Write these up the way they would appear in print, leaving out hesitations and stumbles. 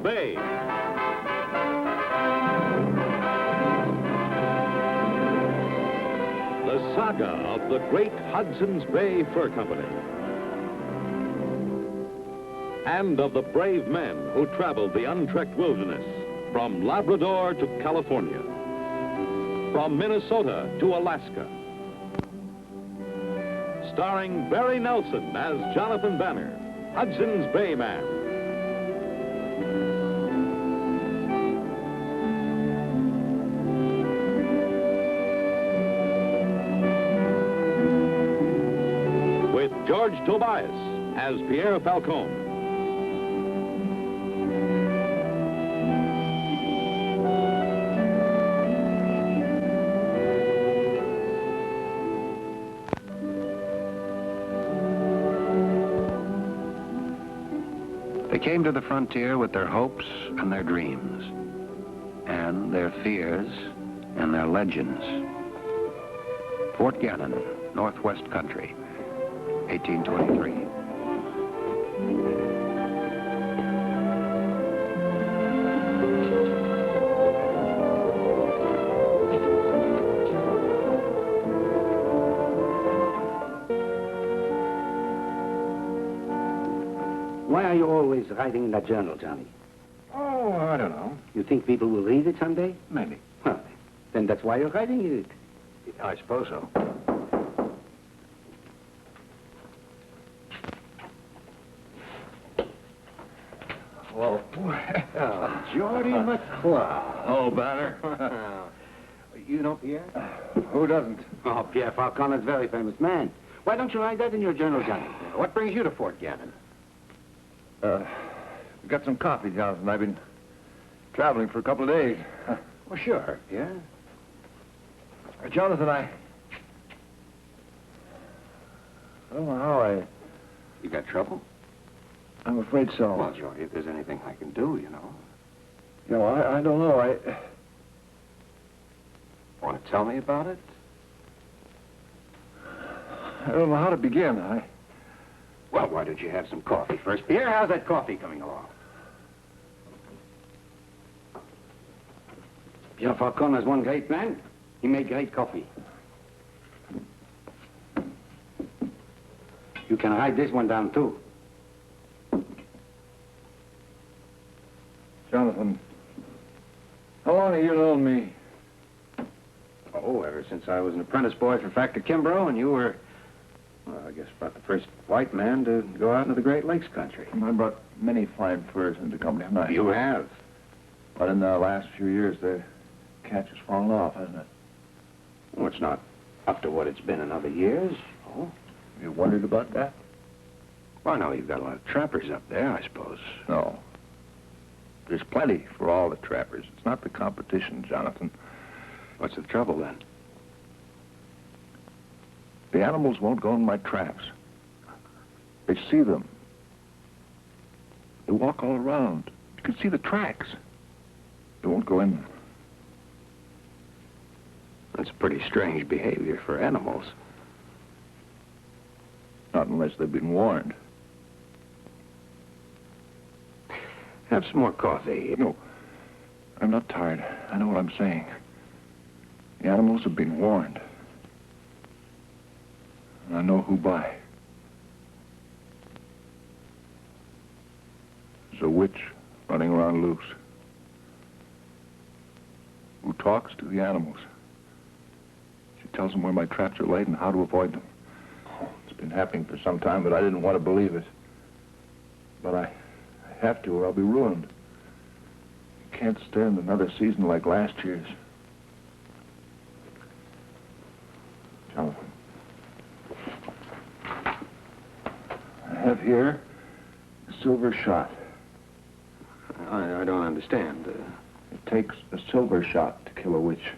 Bay. The saga of the great Hudson's Bay Fur Company. And of the brave men who traveled the untrekked wilderness from Labrador to California, from Minnesota to Alaska. Starring Barry Nelson as Jonathan Banner, Hudson's Bay Man. With George Tobias as Pierre Falcon. They came to the frontier with their hopes and their dreams, and their fears and their legends. Fort Gannon, Northwest Country, 1823. Why are you always writing in that journal, Johnny? Oh, I don't know. You think people will read it someday? Maybe. Well, then that's why you're writing it. I suppose so. Well, Geordie McLeod. Oh, Banner. You know Pierre? Who doesn't? Oh, Pierre Falcon is a very famous man. Why don't you write that in your journal, Johnny? What brings you to Fort Gannon? Got some coffee, Jonathan. I've been traveling for a couple of days. Well, sure, Pierre. Jonathan, I don't know how You got trouble? I'm afraid so. Well, Geordie, if there's anything I can do, you know. No, I don't know. Want to tell me about it? I don't know how to begin. Well, why don't you have some coffee first? Pierre, how's that coffee coming along? Pierre Falcon is one great man. He made great coffee. You can write this one down, too. Jonathan, how long have you known me? Oh, ever since I was an apprentice boy for Factor Kimbrough, and you were, well, I guess about the first white man to go out into the Great Lakes country. I brought many fine furs into company, haven't I? You have. But in the last few years, the catch has fallen off, hasn't it? Well, it's not up to what it's been in other years. Oh. You wondered about that? Well, I know you've got a lot of trappers up there, I suppose. No. There's plenty for all the trappers. It's not the competition, Jonathan. What's the trouble, then? The animals won't go in my traps. They see them. They walk all around. You can see the tracks. They won't go in them. That's pretty strange behavior for animals. Not unless they've been warned. Have some more coffee. No, I'm not tired. I know what I'm saying. The animals have been warned. And I know who by. There's a witch running around loose who talks to the animals. She tells them where my traps are laid and how to avoid them. It's been happening for some time, but I didn't want to believe it. But I have to, or I'll be ruined. I can't stand another season like last year's. Jonathan, I have here a silver shot. I don't understand. It takes a silver shot to kill a witch.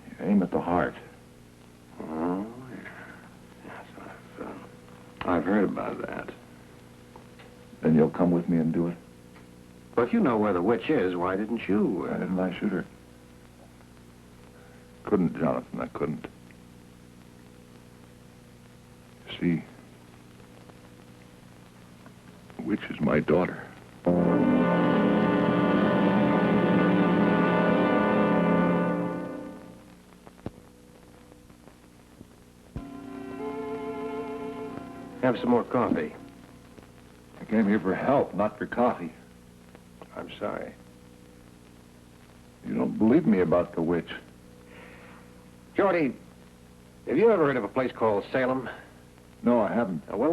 You aim at the heart. Oh, yes, I've heard about that. Then you'll come with me and do it. Well, if you know where the witch is, why didn't you? Why didn't I shoot her? Couldn't, Jonathan, I couldn't. You see, the witch is my daughter. Have some more coffee. I came here for help, not for coffee. I'm sorry. You don't believe me about the witch. Jordy, have you ever heard of a place called Salem? No, I haven't. Well,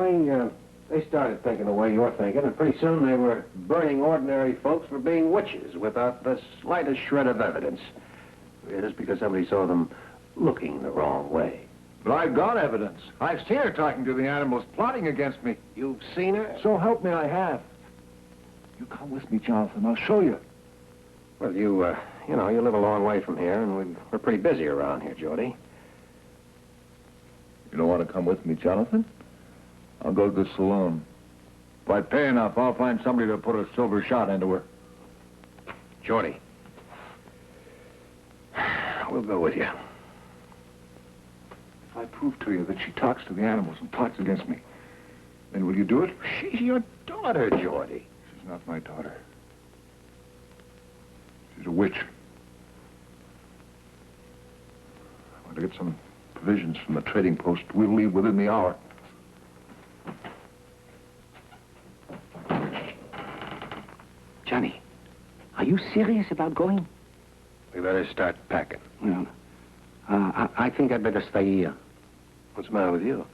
they started thinking the way you're thinking, and pretty soon they were burning ordinary folks for being witches without the slightest shred of evidence. Just because somebody saw them looking the wrong way. But I've got evidence. I've seen her talking to the animals, plotting against me. You've seen her? So help me, I have. You come with me, Jonathan. I'll show you. Well, you live a long way from here, and we're pretty busy around here, Jordy. You don't want to come with me, Jonathan? I'll go to the saloon. If I pay enough, I'll find somebody to put a silver shot into her. Jordy. We'll go with you. If I prove to you that she talks to the animals and plots against me, then will you do it? She's your daughter, Jordy. She's not my daughter. She's a witch. I want to get some provisions from the trading post. We'll leave within the hour. Johnny, are you serious about going? We better start packing. Well, I think I'd better stay here. What's the matter with you?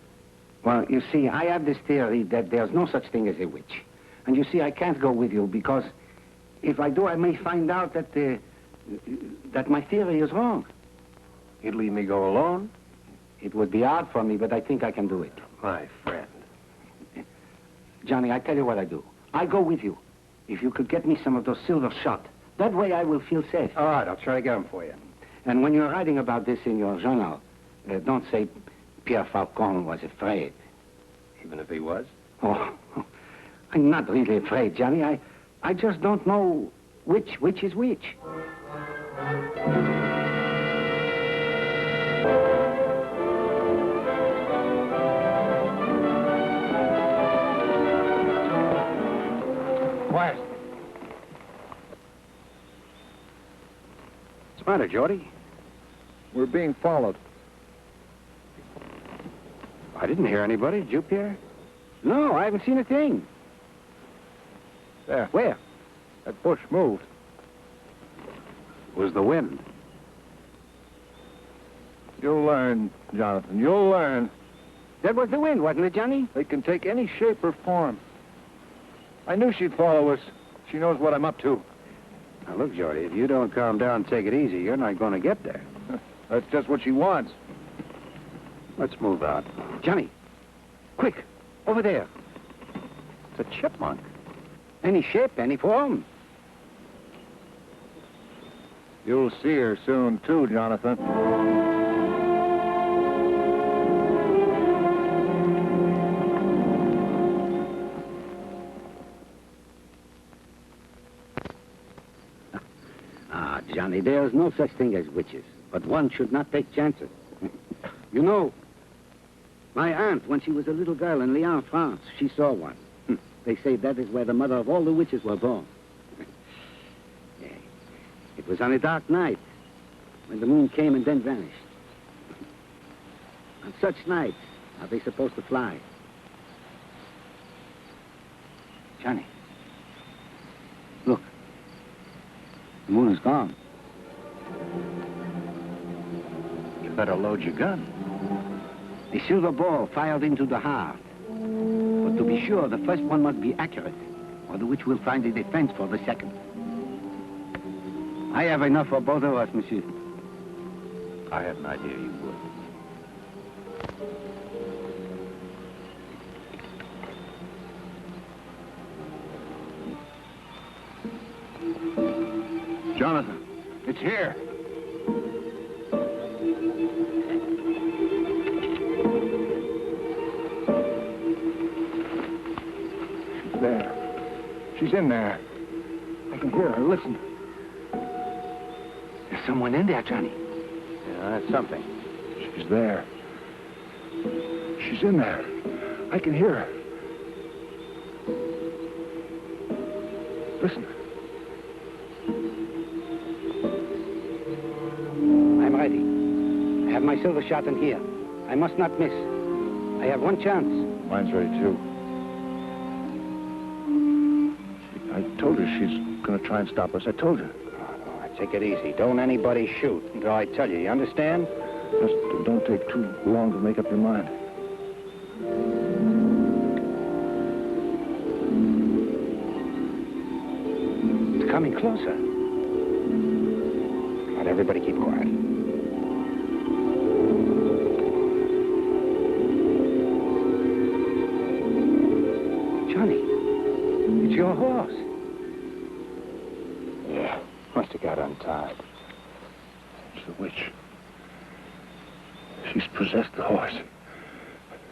Well, you see, I have this theory that there's no such thing as a witch. And you see, I can't go with you because if I do, I may find out that my theory is wrong. You'd leave me go alone? It would be hard for me, but I think I can do it. My friend. Johnny, I tell you what I do. I go with you. If you could get me some of those silver shot, that way I will feel safe. All right, I'll try to get them for you. And when you're writing about this in your journal, don't say Pierre Falcon was afraid. Even if he was? Oh, I'm not really afraid, Johnny. I just don't know which is which. Quiet. What's the matter, Jordy? We're being followed. I didn't hear anybody. Did you, Pierre? No, I haven't seen a thing. There. Where? That bush moved. It was the wind. You'll learn, Jonathan. You'll learn. That was the wind, wasn't it, Johnny? They can take any shape or form. I knew she'd follow us. She knows what I'm up to. Now, look, Jordy, if you don't calm down and take it easy, you're not going to get there. That's just what she wants. Let's move out. Johnny, quick, over there. It's a chipmunk. Any shape, any form. You'll see her soon, too, Jonathan. Johnny, there's no such thing as witches, but one should not take chances. You know, my aunt, when she was a little girl in Lyon, France, she saw one. They say that is where the mother of all the witches were born. Yeah. It was on a dark night when the moon came and then vanished. On such nights, are they supposed to fly? Johnny, look. The moon is gone. You better load your gun. A silver ball fired into the heart. But to be sure, the first one must be accurate, or the witch will find a defense for the second. I have enough for both of us, monsieur. I had an idea you would. Jonathan, it's here. She's there. She's in there. I can hear her. Listen. There's someone in there, Johnny. Yeah, that's something. She's there. She's in there. I can hear her. Listen. I'm ready. I have my silver shot in here. I must not miss. I have one chance. Mine's ready, too. I told her she's going to try and stop us. I told her. All right, take it easy. Don't anybody shoot until I tell you. You understand? Just don't take too long to make up your mind. It's coming closer. All right, everybody keep quiet. Johnny, it's your horse. Yeah, must have got untied. It's the witch. She's possessed the horse.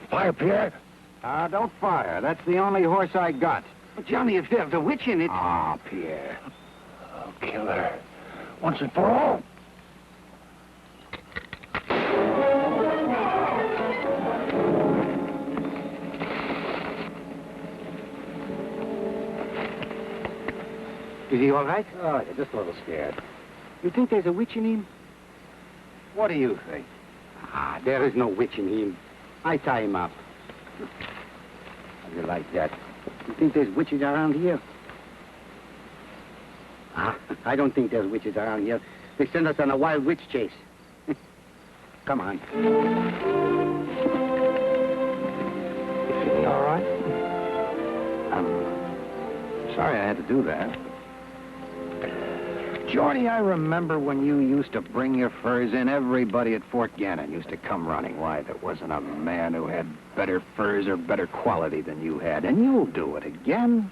Fire, Pierre! Don't fire. That's the only horse I got. But Johnny, if there's a witch in it... Ah, Pierre. I'll kill her. Once and for all. Is he all right? Oh, you're just a little scared. You think there's a witch in him? What do you think? Ah, there is no witch in him. I tie him up. How do you like that? You think there's witches around here? Ah, I don't think there's witches around here. They send us on a wild witch chase. Come on. You feeling all right? I'm sorry I had to do that. Jordy, I remember when you used to bring your furs in, everybody at Fort Gannon used to come running. Why, there wasn't a man who had better furs or better quality than you had. And you'll do it again.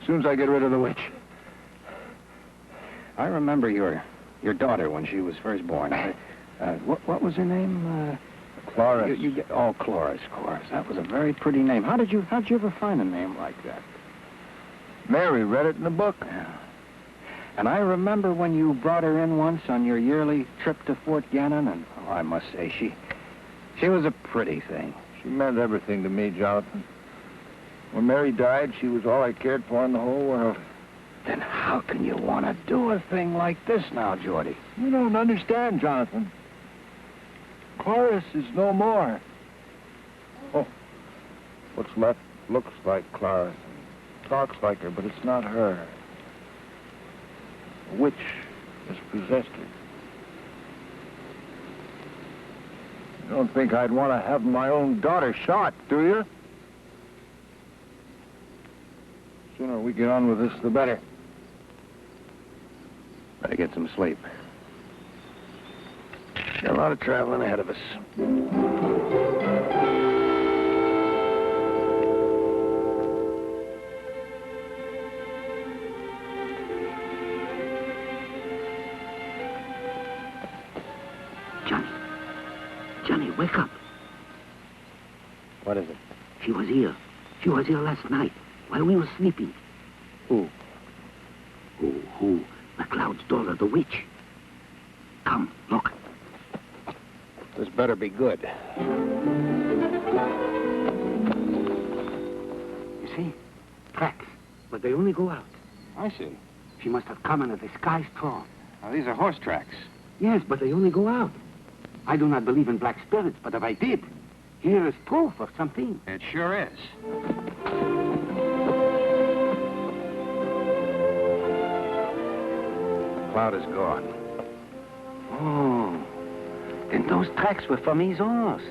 As soon as I get rid of the witch. I remember your daughter when she was first born. What was her name? Clara. Oh, Cloris. That was a very pretty name. How'd you ever find a name like that? Mary read it in the book. Yeah. And I remember when you brought her in once on your yearly trip to Fort Gannon, and I must say, she was a pretty thing. She meant everything to me, Jonathan. When Mary died, she was all I cared for in the whole world. Then how can you want to do a thing like this now, Jordy? You don't understand, Jonathan. Cloris is no more. Oh, what's left looks like Cloris and talks like her, but it's not her. A witch has possessed her. You don't think I'd want to have my own daughter shot, do you? The sooner we get on with this, the better. Better get some sleep. Got a lot of traveling ahead of us. Johnny, wake up. What is it? She was here. She was here last night while we were sleeping. Who? Who? McLeod's daughter, the witch. Come, look. This better be good. You see? Tracks. But they only go out. I see. She must have come in a disguised form. Now, these are horse tracks. Yes, but they only go out. I do not believe in black spirits, but if I did, here is proof of something. It sure is. The cloud is gone. Oh, then those tracks were from his horse.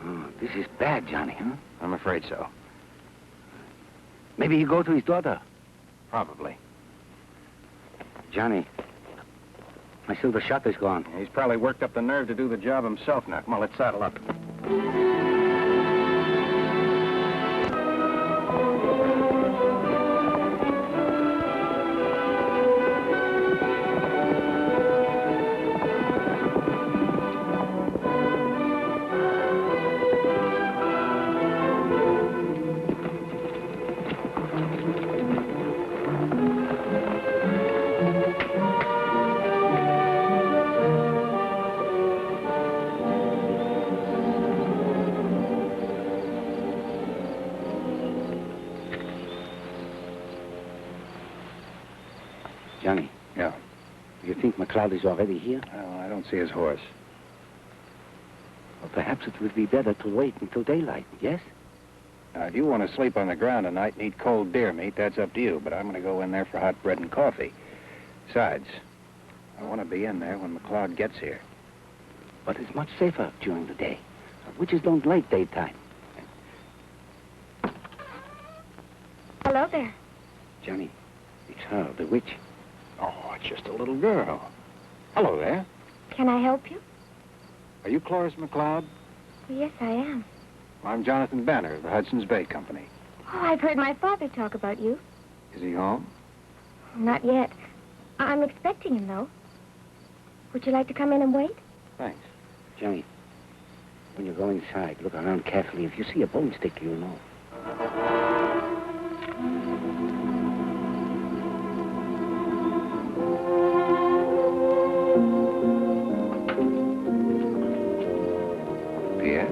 Oh, this is bad, Johnny, huh? I'm afraid so. Maybe he go to his daughter. Probably. Johnny, my silver shot is gone. He's probably worked up the nerve to do the job himself now. Come on, let's saddle up. Johnny. Yeah. You think McLeod is already here? Well, I don't see his horse. Well, perhaps it would be better to wait until daylight, yes? Now, if you want to sleep on the ground tonight and eat cold deer meat, that's up to you. But I'm going to go in there for hot bread and coffee. Besides, I want to be in there when McLeod gets here. But it's much safer during the day. Witches don't like daytime. Hello there. Johnny, it's her, the witch. Oh, it's just a little girl. Hello there. Can I help you? Are you Cloris McLeod? Yes, I am. I'm Jonathan Banner of the Hudson's Bay Company. Oh, I've heard my father talk about you. Is he home? Not yet. I'm expecting him, though. Would you like to come in and wait? Thanks. Johnny, when you go inside, look around carefully. If you see a bone stick, you'll know. Pierre?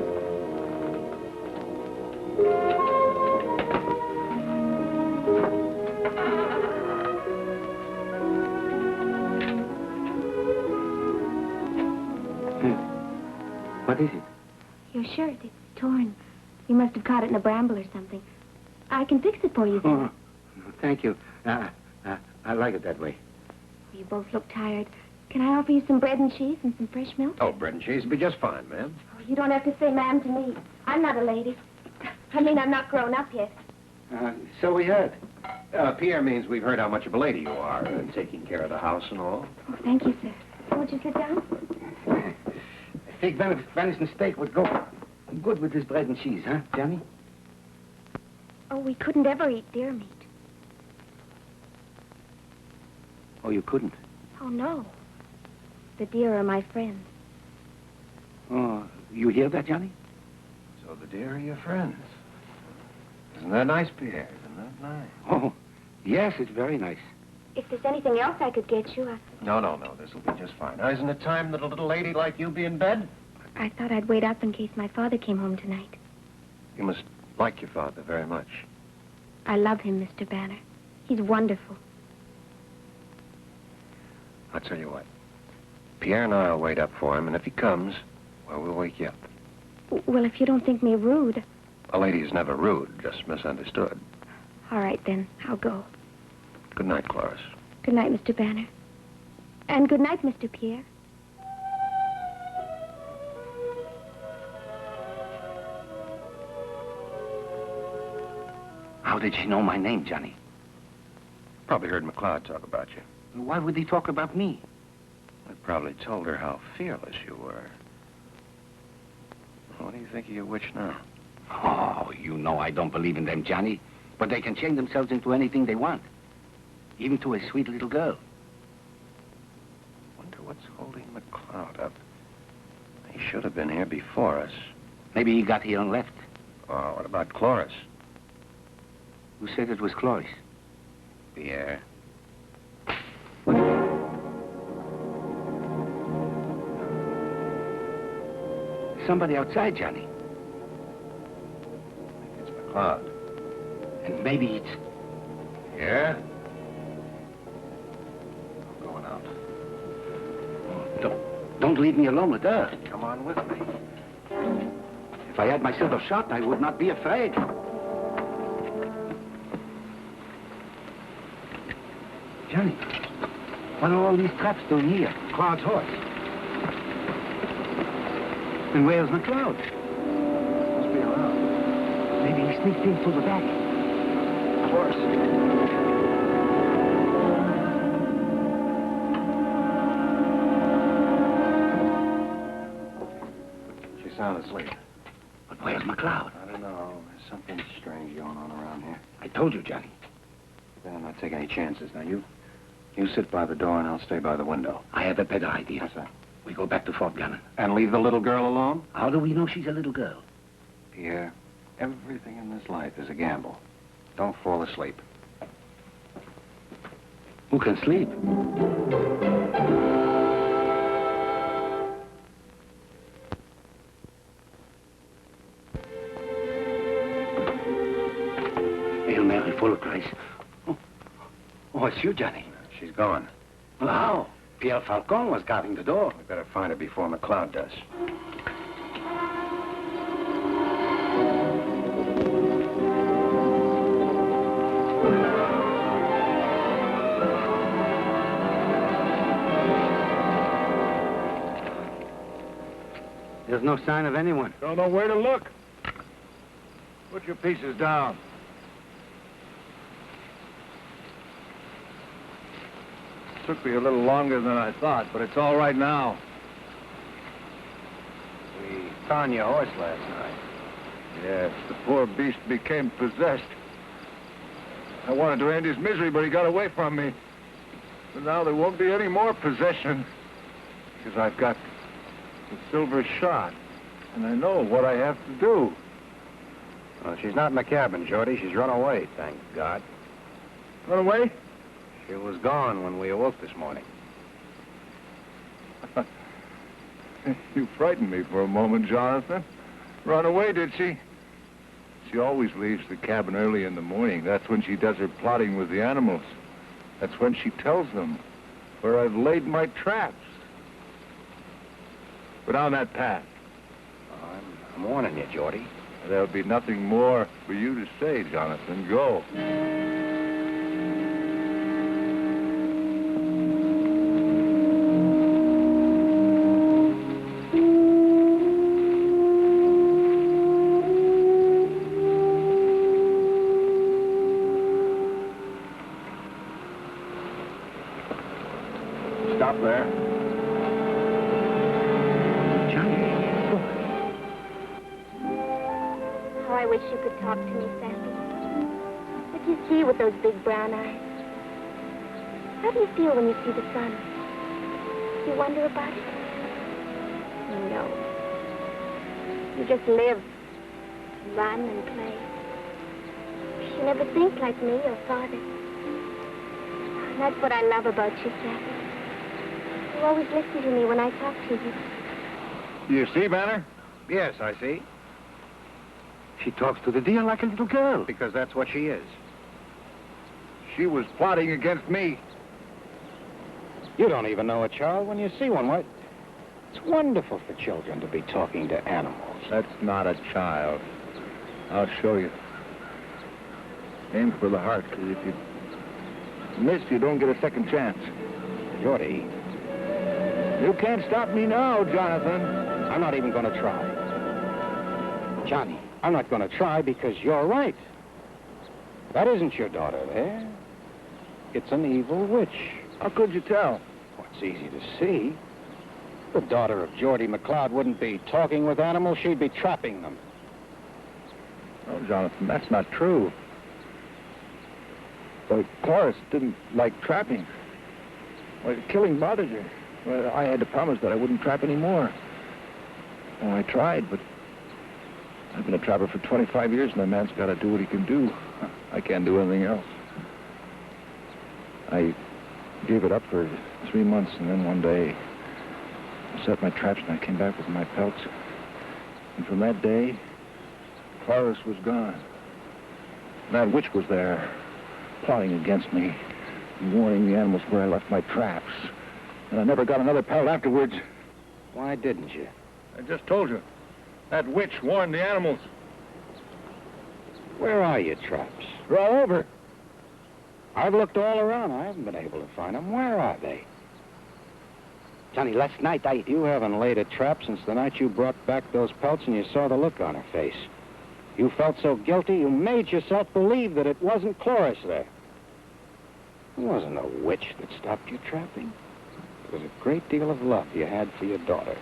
What is it? Your shirt, it's torn. You must have caught it in a bramble or something. I can fix it for you, sir. Oh, thank you. I like it that way. You both look tired. Can I offer you some bread and cheese and some fresh milk? Oh, bread and cheese will be just fine, ma'am. Oh, you don't have to say ma'am to me. I'm not a lady. I mean, I'm not grown up yet. So we heard. Pierre means we've heard how much of a lady you are, taking care of the house and all. Oh, thank you, sir. Won't you sit down? I think venison steak would go good with this bread and cheese, huh, Johnny? Oh, we couldn't ever eat deer meat. Oh, you couldn't? Oh, no. The deer are my friends. Oh, you hear that, Johnny? So the deer are your friends. Isn't that nice, Pierre? Isn't that nice? Oh, yes, it's very nice. If there's anything else I could get you, No. This will be just fine. Now, isn't it time that a little lady like you be in bed? I thought I'd wait up in case my father came home tonight. You must like your father very much. I love him, Mr. Banner. He's wonderful. I'll tell you what. Pierre and I'll wait up for him, and if he comes, well, we'll wake you up. Well, if you don't think me rude... A lady is never rude, just misunderstood. All right, then. I'll go. Good night, Cloris. Good night, Mr. Banner. And good night, Mr. Pierre. How did she know my name, Johnny? Probably heard McLeod talk about you. Why would he talk about me? I probably told her how fearless you were. What do you think of your witch now? Oh, you know I don't believe in them, Johnny. But they can change themselves into anything they want. Even to a sweet little girl. Wonder what's holding McLeod up. He should have been here before us. Maybe he got here and left. Oh, what about Cloris? Who said it was Cloris? Pierre. Somebody outside, Johnny. It's McLeod. And maybe it's... Yeah? I'm going out. Don't leave me alone with her. Come on with me. If I had myself a shot, I would not be afraid. Johnny, what are all these traps doing here? Cloud's horse. And where's McLeod? Must be around. Maybe he sneaked in through the back. Of course. She's sound asleep. But where's McLeod? I don't know. There's something strange going on around here. I told you, Johnny. Better not take any chances. Now, you sit by the door and I'll stay by the window. I have a better idea. What's that? We go back to Fort Gannon. And leave the little girl alone? How do we know she's a little girl? Pierre, everything in this life is a gamble. Don't fall asleep. Who can sleep? Hail Mary, full of grace. Oh, it's you, Johnny. She's gone. Well, how? Pierre Falcon was guarding the door. We better find her before McLeod does. no sign of anyone. Don't know where to look. Put your pieces down. Took me a little longer than I thought, but it's all right now. We found your horse last night. Yes, the poor beast became possessed. I wanted to end his misery, but he got away from me. But now there won't be any more possession, because I've got the silver shot, and I know what I have to do. Well, she's not in the cabin, Jordy. She's run away, thank God. Run away? She was gone when we awoke this morning. You frightened me for a moment, Jonathan. Run away, did she? She always leaves the cabin early in the morning. That's when she does her plotting with the animals. That's when she tells them where I've laid my traps. Go down that path. I'm warning you, Jordy. There'll be nothing more for you to say, Jonathan. Go. Stop there. How I wish you could talk to me, Sandy. What do you see with those big brown eyes? How do you feel when you see the sun? Do you wonder about it? No. You just live, run and play. You never think like me, your father. And that's what I love about you, Sandy. You always listen to me when I talk to you. You see, Banner? Yes, I see. She talks to the deer like a little girl. Because that's what she is. She was plotting against me. You don't even know a child when you see one. Why, it's wonderful for children to be talking to animals. That's not a child. I'll show you. Aim for the heart, because if you miss, you don't get a second chance. Jordy, You can't stop me now, Jonathan. I'm not even going to try. Johnny, I'm not going to try because you're right. That isn't your daughter there. It's an evil witch. How could you tell? Well, it's easy to see. The daughter of Geordie McLeod wouldn't be talking with animals. She'd be trapping them. Oh, Jonathan, that's not true. But Cloris didn't like trapping. Well, killing bothered her. Well, I had to promise that I wouldn't trap anymore. Well, I tried, but I've been a trapper for 25 years, and a man's got to do what he can do. I can't do anything else. I gave it up for 3 months, and then one day I set my traps, and I came back with my pelts. And from that day, Cloris was gone. That witch was there, plotting against me, and warning the animals where I left my traps. And I never got another pelt afterwards. Why didn't you? I just told you. That witch warned the animals. Where are your traps? They're all over. I've looked all around. I haven't been able to find them. Where are they? Johnny, last night You haven't laid a trap since the night you brought back those pelts and you saw the look on her face. You felt so guilty, you made yourself believe that it wasn't Cloris there. It wasn't a witch that stopped you trapping. It was a great deal of love you had for your daughter.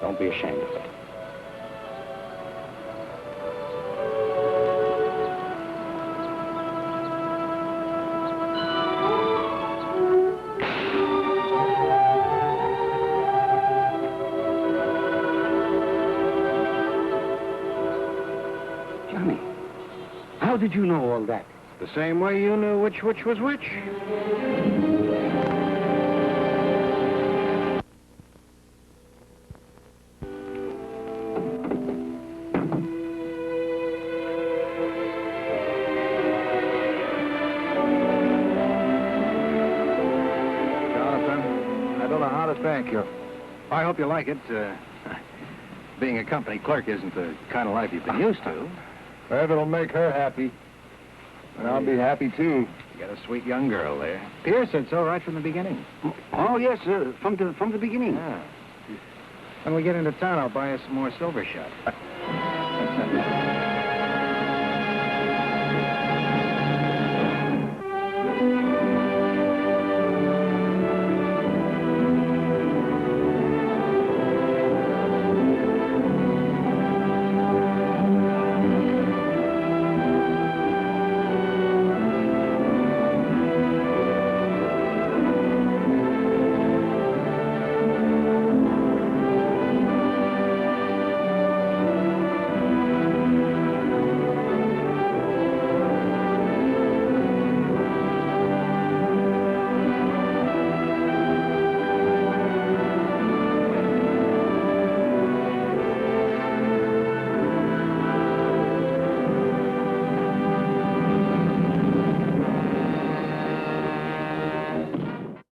Don't be ashamed of it. Johnny, how did you know all that? The same way you knew which witch was which. Thank you. I hope you like it. Being a company clerk isn't the kind of life you've been used to. Well, if it'll make her happy, and I'll be happy, too. You got a sweet young girl there. Pierre said so right from the beginning. Oh, yes, from the beginning. Yeah. When we get into town, I'll buy us some more silver shot.